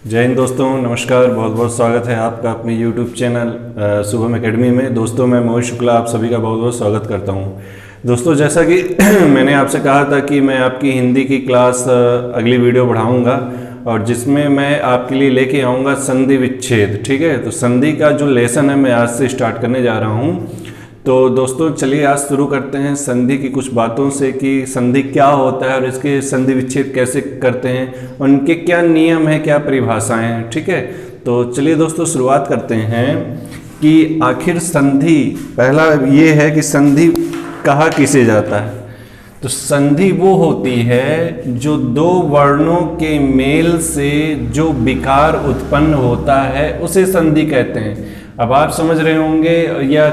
जय हिंद दोस्तों, नमस्कार। बहुत बहुत स्वागत है आपका अपने YouTube चैनल शुभम एकेडमी में। दोस्तों मैं मोहित शुक्ला आप सभी का बहुत बहुत स्वागत करता हूं। दोस्तों जैसा कि मैंने आपसे कहा था कि मैं आपकी हिंदी की क्लास अगली वीडियो बढ़ाऊंगा और जिसमें मैं आपके लिए लेके आऊँगा संधि विच्छेद। ठीक है, तो संधि का जो लेसन है मैं आज से स्टार्ट करने जा रहा हूँ। तो दोस्तों चलिए आज शुरू करते हैं संधि की कुछ बातों से कि संधि क्या होता है और इसके संधि विच्छेद कैसे करते हैं, उनके क्या नियम हैं, क्या परिभाषाएं हैं। ठीक है, तो चलिए दोस्तों शुरुआत करते हैं कि आखिर संधि, पहला ये है कि संधि कहा किसे जाता है। तो संधि वो होती है जो दो वर्णों के मेल से जो विकार उत्पन्न होता है उसे संधि कहते हैं। अब आप समझ रहे होंगे या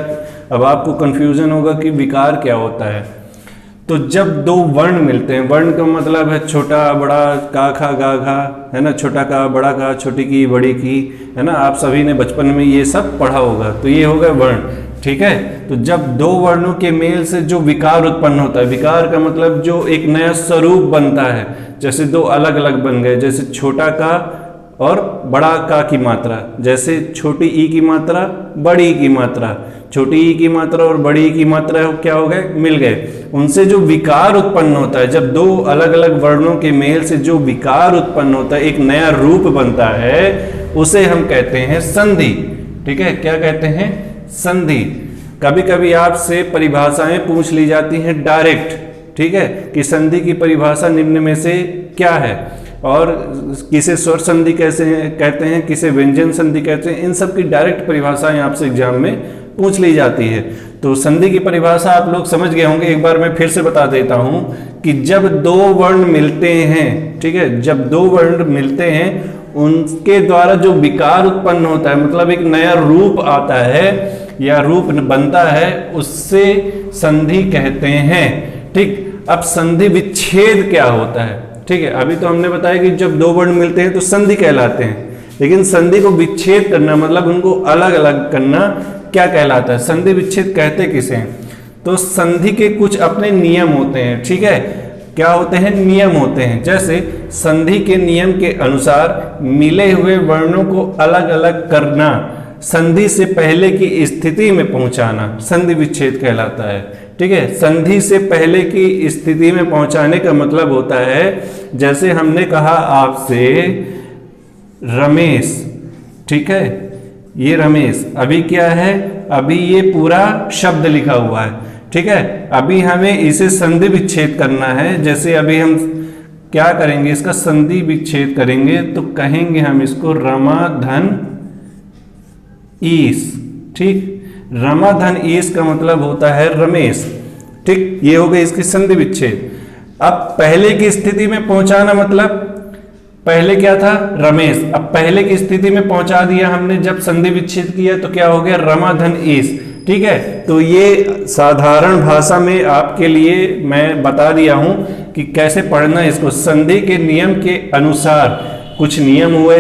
अब आपको कंफ्यूजन होगा कि विकार क्या होता है। तो जब दो वर्ण मिलते हैं, वर्ण का मतलब है छोटा बड़ा, का खा गा खा, है ना, छोटा का बड़ा का, छोटी की बड़ी की, है ना, आप सभी ने बचपन में ये सब पढ़ा होगा। तो ये होगा वर्ण। ठीक है, तो जब दो वर्णों के मेल से जो विकार उत्पन्न होता है, विकार का मतलब जो एक नया स्वरूप बनता है, जैसे दो अलग अलग बन गए, जैसे छोटा का और बड़ा का की मात्रा, जैसे छोटी ई की मात्रा बड़ी ई की मात्रा, छोटी ई की मात्रा और बड़ी ई की मात्रा क्या हो गए, मिल गए। उनसे जो विकार उत्पन्न होता है, जब दो अलग अलग वर्णों के मेल से जो विकार उत्पन्न होता है, एक नया रूप बनता है, उसे हम कहते हैं संधि। ठीक है, क्या कहते हैं, संधि। कभी कभी आपसे परिभाषाएं पूछ ली जाती हैं डायरेक्ट, ठीक है, कि संधि की परिभाषा निम्न में से क्या है, और किसे स्वर संधि कैसे कहते हैं, किसे व्यंजन संधि कहते हैं। इन सब की डायरेक्ट परिभाषाएं आपसे एग्जाम में पूछ ली जाती है। तो संधि की परिभाषा आप लोग समझ गए होंगे, एक बार मैं फिर से बता देता हूं कि जब दो वर्ण मिलते हैं, ठीक है, जब दो वर्ण मिलते हैं उनके द्वारा जो विकार उत्पन्न होता है, मतलब एक नया रूप आता है या रूप बनता है, उससे संधि कहते हैं। ठीक, अब संधि विच्छेद क्या होता है। ठीक है, अभी तो हमने बताया कि जब दो वर्ण मिलते हैं तो संधि कहलाते हैं, लेकिन संधि को विच्छेद करना मतलब उनको अलग अलग करना क्या कहलाता है, संधि विच्छेद कहते किसे हैं। तो संधि के कुछ अपने नियम होते हैं। ठीक है, क्या होते हैं, नियम होते हैं। जैसे संधि के नियम के अनुसार मिले हुए वर्णों को अलग अलग करना, संधि से पहले की स्थिति में पहुंचाना, संधि विच्छेद कहलाता है। ठीक है, संधि से पहले की स्थिति में पहुंचाने का मतलब होता है, जैसे हमने कहा आपसे रमेश, ठीक है, ये रमेश अभी क्या है, अभी ये पूरा शब्द लिखा हुआ है। ठीक है, अभी हमें इसे संधि विच्छेद करना है। जैसे अभी हम क्या करेंगे, इसका संधि विच्छेद करेंगे तो कहेंगे हम इसको रमाधन ईस। ठीक, रमाधन ईस का मतलब होता है रमेश। ठीक, ये हो गई इसकी संधि विच्छेद। अब पहले की स्थिति में पहुंचाना मतलब पहले क्या था, रमेश, अब पहले की स्थिति में पहुंचा दिया हमने जब संधि विच्छेद किया, तो क्या हो गया, रमाधन ईस। ठीक है, तो ये साधारण भाषा में आपके लिए मैं बता दिया हूं कि कैसे पढ़ना है इसको। संधि के नियम के अनुसार कुछ नियम हुए,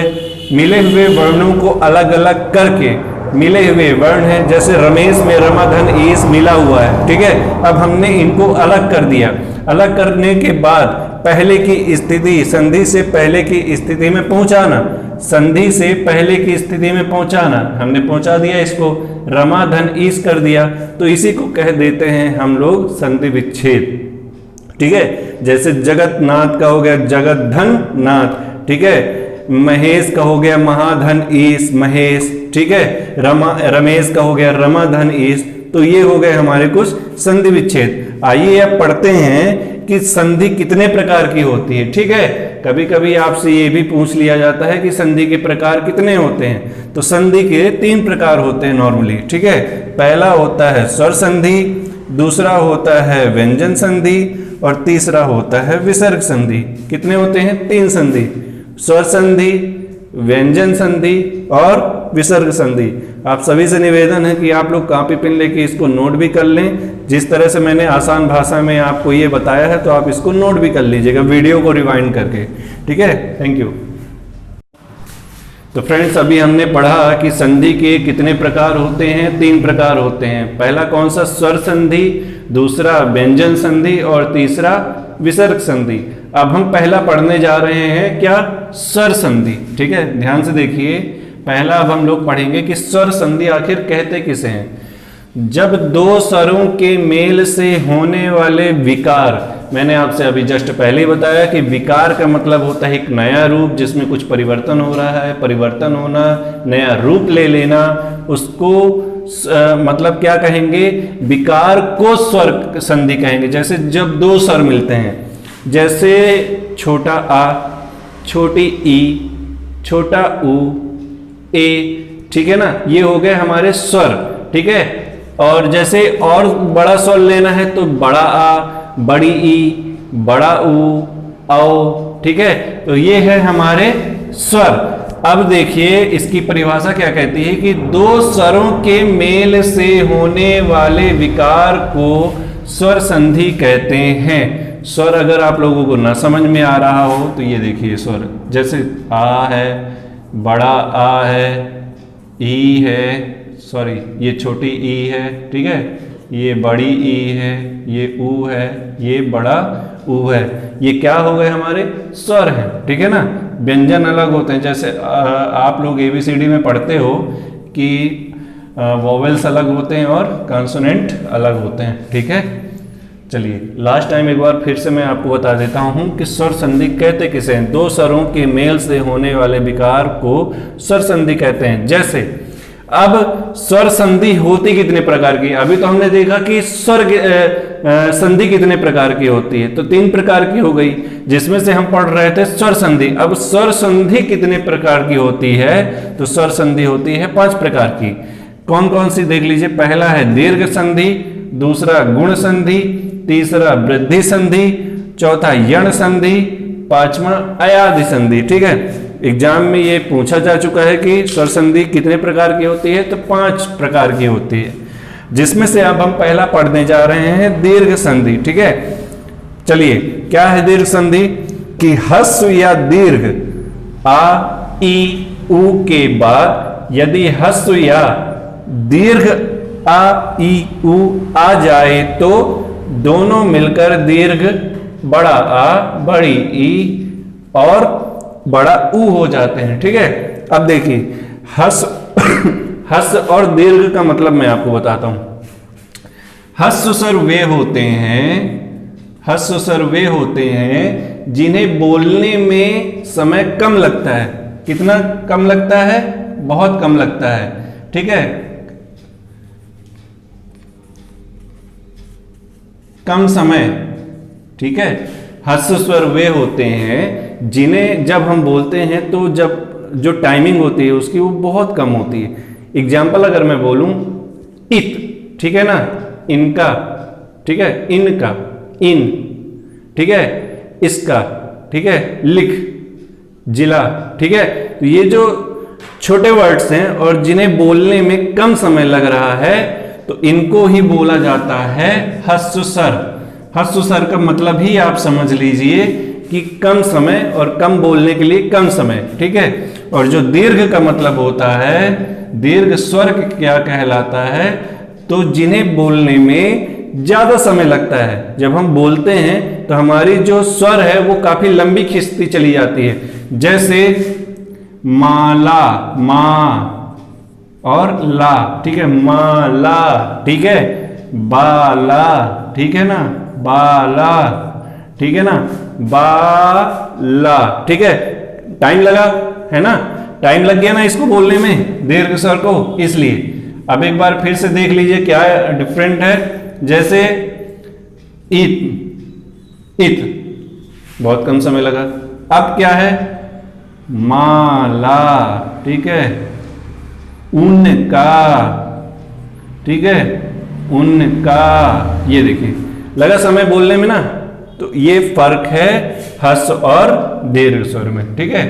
मिले हुए वर्णों को अलग अलग करके, मिले हुए वर्ण हैं, जैसे रमेश में रमाधन ईस मिला हुआ है। ठीक है, अब हमने इनको अलग कर दिया। अलग करने के बाद पहले की स्थिति, संधि से पहले की स्थिति में पहुंचाना, संधि से पहले की स्थिति में पहुंचाना, हमने पहुंचा दिया, इसको रमाधन ईस कर दिया, तो इसी को कह देते हैं हम लोग संधि विच्छेद। ठीक है, जैसे जगतनाथ का हो गया जगतधन नाथ। ठीक है, महेश का हो गया महाधन ईस महेश। ठीक है, रमेश का हो गया रमाधन ईस। तो ये हो गए हमारे कुछ संधि विच्छेद। आइए अब पढ़ते हैं कि संधि कितने प्रकार की होती है। ठीक है, कभी कभी आपसे ये भी पूछ लिया जाता है कि संधि के प्रकार कितने होते हैं। तो संधि के 3 प्रकार होते हैं नॉर्मली। ठीक है, पहला होता है स्वर संधि, दूसरा होता है व्यंजन संधि और तीसरा होता है विसर्ग संधि। कितने होते हैं, 3 संधि, स्वर संधि, व्यंजन संधि और विसर्ग संधि। आप सभी से निवेदन है कि आप लोग कॉपी पेन लेके इसको नोट भी कर लें। जिस तरह से मैंने आसान भाषा में आपको ये बताया है, तो आप इसको नोट भी कर लीजिएगा वीडियो को रिवाइंड करके। ठीक है, थैंक यू। तो फ्रेंड्स अभी हमने पढ़ा कि संधि के कितने प्रकार होते हैं, 3 प्रकार होते हैं। पहला कौन सा, स्वर संधि, दूसरा व्यंजन संधि और तीसरा विसर्ग संधि। अब हम पहला पढ़ने जा रहे हैं क्या, स्वर संधि। ठीक है, ध्यान से देखिए, पहला अब हम लोग पढ़ेंगे कि स्वर संधि आखिर कहते किसे हैं। जब दो स्वरों के मेल से होने वाले विकार, मैंने आपसे अभी जस्ट पहले ही बताया कि विकार का मतलब होता है एक नया रूप जिसमें कुछ परिवर्तन हो रहा है, परिवर्तन होना, नया रूप ले लेना, उसको मतलब क्या कहेंगे, विकार को स्वर संधि कहेंगे। जैसे जब दो स्वर मिलते हैं, जैसे छोटा आ, छोटी ई, छोटा ऊ, ए, ठीक है ना, ये हो गए हमारे स्वर। ठीक है, और जैसे और बड़ा स्वर लेना है तो बड़ा आ, बड़ी ई, बड़ा ऊ, औ। ठीक है, तो ये है हमारे स्वर। अब देखिए इसकी परिभाषा क्या कहती है कि दो स्वरों के मेल से होने वाले विकार को स्वर संधि कहते हैं। स्वर अगर आप लोगों को ना समझ में आ रहा हो तो ये देखिए स्वर, जैसे आ है, बड़ा आ है, ई है, सॉरी ये छोटी ई है, ठीक है, ये बड़ी ई है, ये ऊ है, ये बड़ा ऊ है। ये क्या हो गए, हमारे स्वर हैं। ठीक है ना, व्यंजन अलग होते हैं। जैसे आप लोग ABCD में पढ़ते हो कि वोवेल्स अलग होते हैं और कॉन्सोनेंट अलग होते हैं। ठीक है, चलिए लास्ट टाइम एक बार फिर से मैं आपको बता देता हूं कि स्वर संधि कहते किसे हैं। दो स्वरों के मेल से होने वाले विकार को स्वर संधि कहते हैं। जैसे अब स्वर संधि होती कितने प्रकार की, अभी तो हमने देखा कि स्वर संधि कितने प्रकार की होती है, तो 3 प्रकार की हो गई, जिसमें से हम पढ़ रहे थे स्वर संधि। अब स्वर संधि कितने प्रकार की होती है, तो स्वर संधि होती है 5 प्रकार की। कौन कौन सी देख लीजिए। पहला है दीर्घ संधि, दूसरा गुण संधि, तीसरा वृद्धि संधि, चौथा यण संधि, पांचवा अयादि संधि। ठीक है, एग्जाम में ये पूछा जा चुका है कि स्वर संधि कितने प्रकार की होती है, तो 5 प्रकार की होती है, जिसमें से अब हम पहला पढ़ने जा रहे हैं दीर्घ संधि। ठीक है, चलिए क्या है दीर्घ संधि, कि ह्रस्व या दीर्घ आ, ई, ऊ के बाद यदि ह्रस्व या दीर्घ आ, ई, ऊ आ जाए तो दोनों मिलकर दीर्घ बड़ा आ, बड़ी ई और बड़ा ऊ हो जाते हैं। ठीक है, अब देखिए ह्रस्व और दीर्घ का मतलब मैं आपको बताता हूं। ह्रस्व स्वर वे होते हैं, ह्रस्व स्वर वे होते हैं जिन्हें बोलने में समय कम लगता है। कितना कम लगता है, बहुत कम लगता है। ठीक है, कम समय। ठीक है, ह्रस्व स्वर वे होते हैं जिन्हें जब हम बोलते हैं तो जब जो टाइमिंग होती है उसकी वो बहुत कम होती है। एग्जाम्पल अगर मैं बोलूं इत, ठीक है ना, इनका, ठीक है, इनका, इन, ठीक है, इसका, ठीक है, लिख, जिला। ठीक है, तो ये जो छोटे वर्ड्स हैं और जिन्हें बोलने में कम समय लग रहा है तो इनको ही बोला जाता है ह्रस्व स्वर। ह्रस्व स्वर का मतलब ही आप समझ लीजिए कि कम समय और कम बोलने के लिए कम समय। ठीक है, और जो दीर्घ का मतलब होता है, दीर्घ स्वर क्या कहलाता है, तो जिन्हें बोलने में ज्यादा समय लगता है। जब हम बोलते हैं तो हमारी जो स्वर है वो काफी लंबी खिंचती चली जाती है। जैसे माला, मा और ला, ठीक है, माला, ठीक है, बाला, ठीक है ना, बाला, ठीक है ना, बाला। ठीक है, टाइम लगा है ना, टाइम लग गया ना इसको बोलने में, दीर्घ स्वर को, इसलिए। अब एक बार फिर से देख लीजिए क्या डिफरेंट है। जैसे इत, इत बहुत कम समय लगा। अब क्या है, माला, ठीक है, उनका, ठीक है, उनका, ये देखिए लगा समय बोलने में ना, तो ये फर्क है ह्रस्व और दीर्घ स्वर में। ठीक है,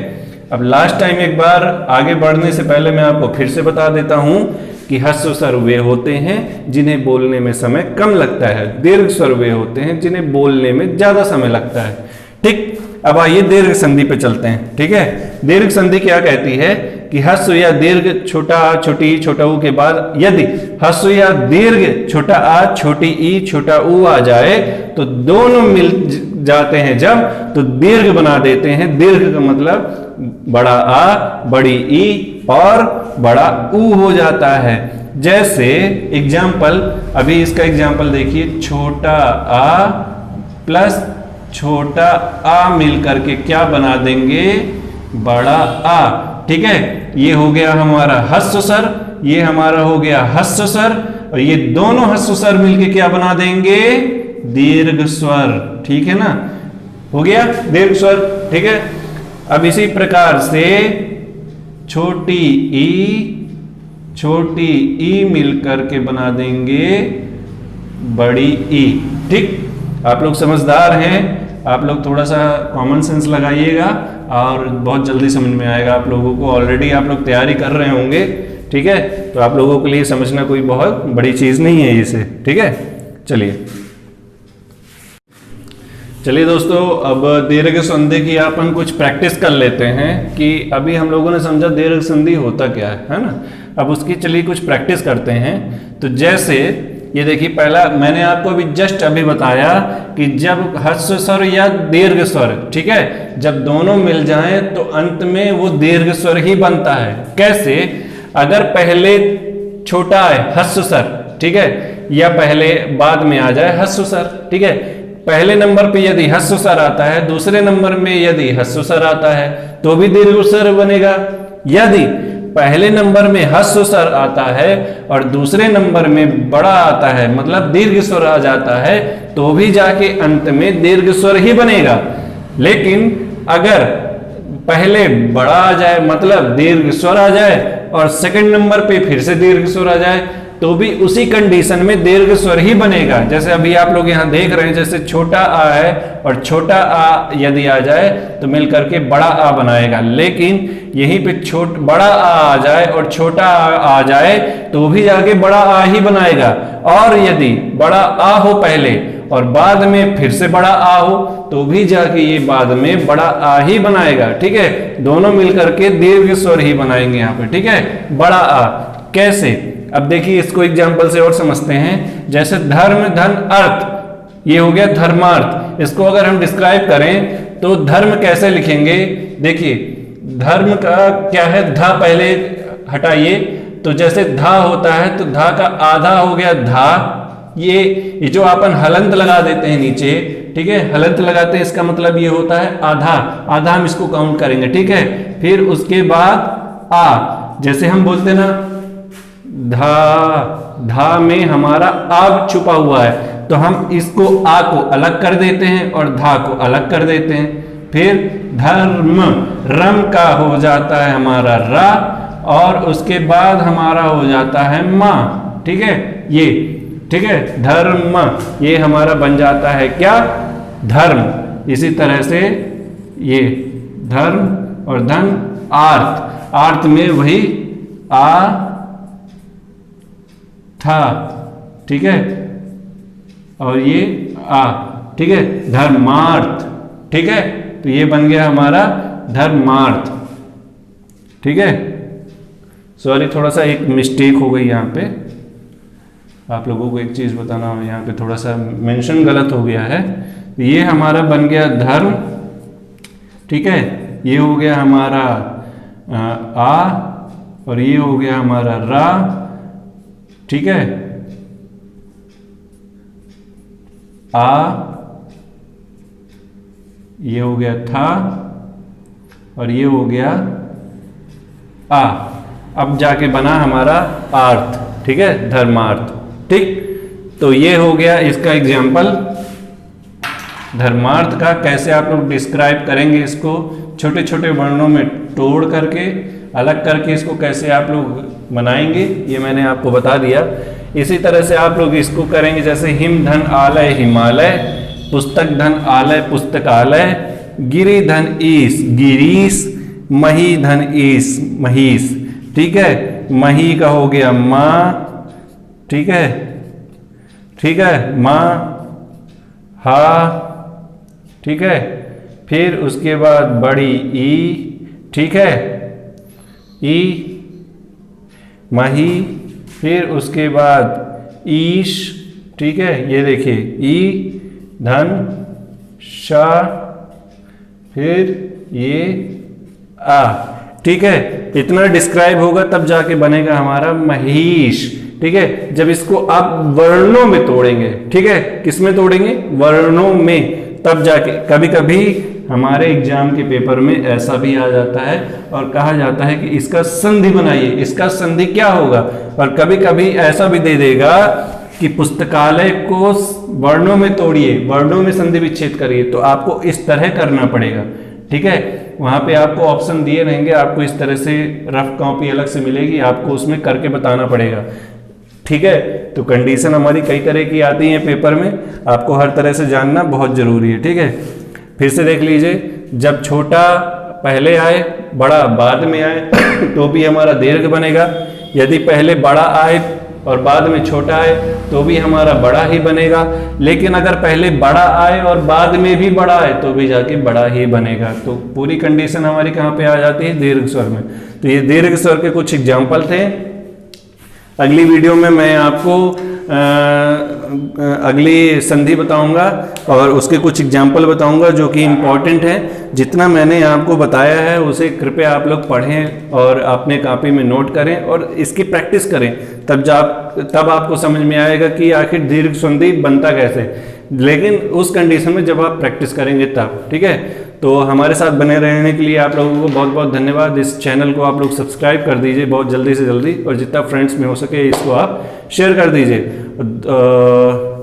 अब लास्ट टाइम एक बार आगे बढ़ने से पहले मैं आपको फिर से बता देता हूं कि ह्रस्व स्वर वे होते हैं जिन्हें बोलने में समय कम लगता है, दीर्घ स्वर वे होते हैं जिन्हें बोलने में ज्यादा समय लगता है। ठीक, अब आइए दीर्घ संधि पे चलते हैं। ठीक है, दीर्घ संधि क्या कहती है कि ह्रस्व या दीर्घ छोटा आ, छोटी ई, छोटा ऊ के बाद यदि ह्रस्व या दीर्घ छोटा आ, छोटी ई, छोटा ऊ आ जाए तो दोनों मिल जाते हैं जब तो दीर्घ बना देते हैं। दीर्घ का मतलब बड़ा आ, बड़ी ई और बड़ा ऊ हो जाता है। जैसे एग्जाम्पल, अभी इसका एग्जाम्पल देखिए, छोटा आ प्लस छोटा आ मिलकर के क्या बना देंगे, बड़ा आ। ठीक है, ये हो गया हमारा ह्रस्व स्वर, ये हमारा हो गया ह्रस्व स्वर, और ये दोनों ह्रस्व स्वर मिलके क्या बना देंगे, दीर्घ स्वर। ठीक है ना, हो गया दीर्घ स्वर। ठीक है, अब इसी प्रकार से छोटी ई मिलकर के बना देंगे बड़ी ई। ठीक, आप लोग समझदार हैं, आप लोग थोड़ा सा कॉमन सेंस लगाइएगा और बहुत जल्दी समझ में आएगा आप लोगों को। ऑलरेडी आप लोग तैयारी कर रहे होंगे। ठीक है, तो आप लोगों के लिए समझना कोई बहुत बड़ी चीज नहीं है इसे। ठीक है, चलिए दोस्तों, अब दीर्घ संधि की अपन कुछ प्रैक्टिस कर लेते हैं कि अभी हम लोगों ने समझा दीर्घ संधि होता क्या है ना। अब उसकी चलिए कुछ प्रैक्टिस करते हैं। तो जैसे ये देखिए, पहला मैंने आपको अभी जस्ट अभी बताया कि जब ह्रस्व स्वर या दीर्घ स्वर, ठीक है, जब दोनों मिल जाएं तो अंत में वो दीर्घ स्वर ही बनता है। कैसे, अगर पहले छोटा है ह्रस्व स्वर, ठीक है, या पहले बाद में आ जाए ह्रस्व स्वर। ठीक है, पहले नंबर पे यदि ह्रस्व स्वर आता है, दूसरे नंबर में यदि ह्रस्व स्वर आता है तो भी दीर्घ स्वर बनेगा। यदि पहले नंबर में ह्रस्व स्वर आता है और दूसरे नंबर में बड़ा आता है, मतलब दीर्घ स्वर आ जाता है, तो भी जाके अंत में दीर्घ स्वर ही बनेगा। लेकिन अगर पहले बड़ा आ जाए, मतलब दीर्घ स्वर आ जाए, और सेकंड नंबर पे फिर से दीर्घ स्वर आ जाए, तो भी उसी कंडीशन में दीर्घ स्वर ही बनेगा। जैसे अभी आप लोग यहाँ देख रहे हैं, जैसे छोटा आ है और छोटा आ यदि आ जाए तो मिलकर के बड़ा आ बनाएगा। लेकिन यहीं पे बड़ा आ जाए और छोटा आ जाए तो भी जाके बड़ा आ ही बनाएगा। और यदि बड़ा आ हो पहले और बाद में फिर से बड़ा आ हो तो भी जाके ये बाद में बड़ा आ ही बनाएगा। ठीक है, दोनों मिलकर के दीर्घ स्वर ही बनाएंगे यहाँ पे। ठीक है, बड़ा आ। कैसे, अब देखिए इसको एग्जाम्पल से और समझते हैं। जैसे धर्म, धन, अर्थ, ये हो गया धर्मार्थ। इसको अगर हम डिस्क्राइब करें तो धर्म कैसे लिखेंगे, देखिए धर्म का क्या है, धा पहले हटाइए, तो जैसे धा होता है तो धा का आधा हो गया धा। ये जो अपन हलंत लगा देते हैं नीचे, ठीक है, हलंत लगाते हैं, इसका मतलब ये होता है आधा। आधा हम इसको काउंट करेंगे। ठीक है, फिर उसके बाद आ, जैसे हम बोलते ना धा में हमारा आ छुपा हुआ है, तो हम इसको आ को अलग कर देते हैं और धा को अलग कर देते हैं। फिर धर्म, रम का हो जाता है हमारा रा, और उसके बाद हमारा हो जाता है मां। ठीक है, ये ठीक है, धर्म, ये हमारा बन जाता है क्या, धर्म। इसी तरह से ये धर्म और धन, आर्थ, आर्थ में वही आ था। ठीक है, और ये आ। ठीक है, धर्मार्थ। ठीक है, तो ये बन गया हमारा धर्मार्थ। ठीक है, सॉरी थोड़ा सा एक मिस्टेक हो गई यहाँ पे, आप लोगों को एक चीज बताना हो, यहाँ पे थोड़ा सा मेंशन गलत हो गया है। ये हमारा बन गया धर्म। ठीक है, ये हो गया हमारा आ, और ये हो गया हमारा रा। ठीक है, आ, ये हो गया था, और ये हो गया आ। अब जाके बना हमारा आर्थ। ठीक है, धर्मार्थ। ठीक, तो ये हो गया इसका एग्जाम्पल धर्मार्थ का। कैसे आप लोग डिस्क्राइब करेंगे इसको, छोटे छोटे वर्णों में तोड़ करके, अलग करके इसको कैसे आप लोग बनाएंगे, ये मैंने आपको बता दिया। इसी तरह से आप लोग इसको करेंगे, जैसे हिम धन आलय हिमालय, पुस्तक धन आलय पुस्तकालय, गिरि धन ईश गिरीश, मही धन ईश महीश। ठीक है, मही का हो गया माँ। ठीक है, ठीक है, माँ, हा। ठीक है, फिर उसके बाद बड़ी ई। ठीक है, ई, मही, फिर उसके बाद ईश। ठीक है, ये देखिए ई, धन, शा, फिर ये आ, ठीक है। इतना डिस्क्राइब होगा तब जाके बनेगा हमारा महिष, ठीक है। जब इसको आप वर्णों में तोड़ेंगे, ठीक है, किसमें तोड़ेंगे? वर्णों में, तब जाके। कभी कभी हमारे एग्जाम के पेपर में ऐसा भी आ जाता है और कहा जाता है कि इसका संधि बनाइए, इसका संधि क्या होगा। और कभी कभी ऐसा भी दे देगा कि पुस्तकालय को वर्णों में तोड़िए, वर्णों में संधि विच्छेद करिए। तो आपको इस तरह करना पड़ेगा, ठीक है। वहां पे आपको ऑप्शन दिए रहेंगे, आपको इस तरह से रफ कॉपी अलग से मिलेगी, आपको उसमें करके बताना पड़ेगा, ठीक है। तो कंडीशन हमारी कई तरह की आती है पेपर में, आपको हर तरह से जानना बहुत जरूरी है, ठीक है। फिर से देख लीजिए, जब छोटा पहले आए बड़ा बाद में आए तो भी हमारा दीर्घ बनेगा। यदि पहले बड़ा आए और बाद में छोटा आए तो भी हमारा बड़ा ही बनेगा। लेकिन अगर पहले बड़ा आए और बाद में भी बड़ा आए तो भी जाके बड़ा ही बनेगा। तो पूरी कंडीशन हमारी कहाँ पे आ जाती है? दीर्घ स्वर में। तो ये दीर्घ स्वर के कुछ एग्जाम्पल थे। अगली वीडियो में मैं आपको अगली संधि बताऊंगा और उसके कुछ एग्जाम्पल बताऊंगा जो कि इम्पॉर्टेंट है। जितना मैंने आपको बताया है उसे कृपया आप लोग पढ़ें और अपने कॉपी में नोट करें और इसकी प्रैक्टिस करें, तब आपको समझ में आएगा कि आखिर दीर्घ संधि बनता कैसे। लेकिन उस कंडीशन में जब आप प्रैक्टिस करेंगे तब, ठीक है। तो हमारे साथ बने रहने के लिए आप लोगों को बहुत बहुत धन्यवाद। इस चैनल को आप लोग सब्सक्राइब कर दीजिए बहुत जल्दी से जल्दी, और जितना फ्रेंड्स में हो सके इसको आप शेयर कर दीजिए।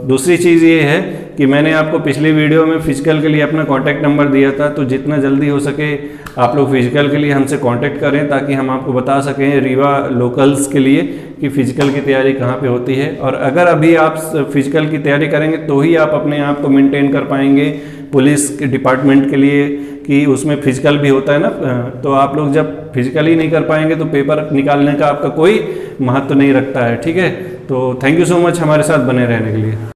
दूसरी चीज़ ये है कि मैंने आपको पिछली वीडियो में फिजिकल के लिए अपना कॉन्टैक्ट नंबर दिया था, तो जितना जल्दी हो सके आप लोग फिजिकल के लिए हमसे कांटेक्ट करें ताकि हम आपको बता सकें रीवा लोकल्स के लिए कि फ़िज़िकल की तैयारी कहाँ पे होती है। और अगर अभी आप फिजिकल की तैयारी करेंगे तो ही आप अपने आप को मेंटेन कर पाएंगे पुलिस के डिपार्टमेंट के लिए, कि उसमें फिजिकल भी होता है ना। तो आप लोग जब फिजिकल ही नहीं कर पाएंगे तो पेपर निकालने का आपका कोई महत्व नहीं रखता है, ठीक है। तो थैंक यू सो मच हमारे साथ बने रहने के लिए।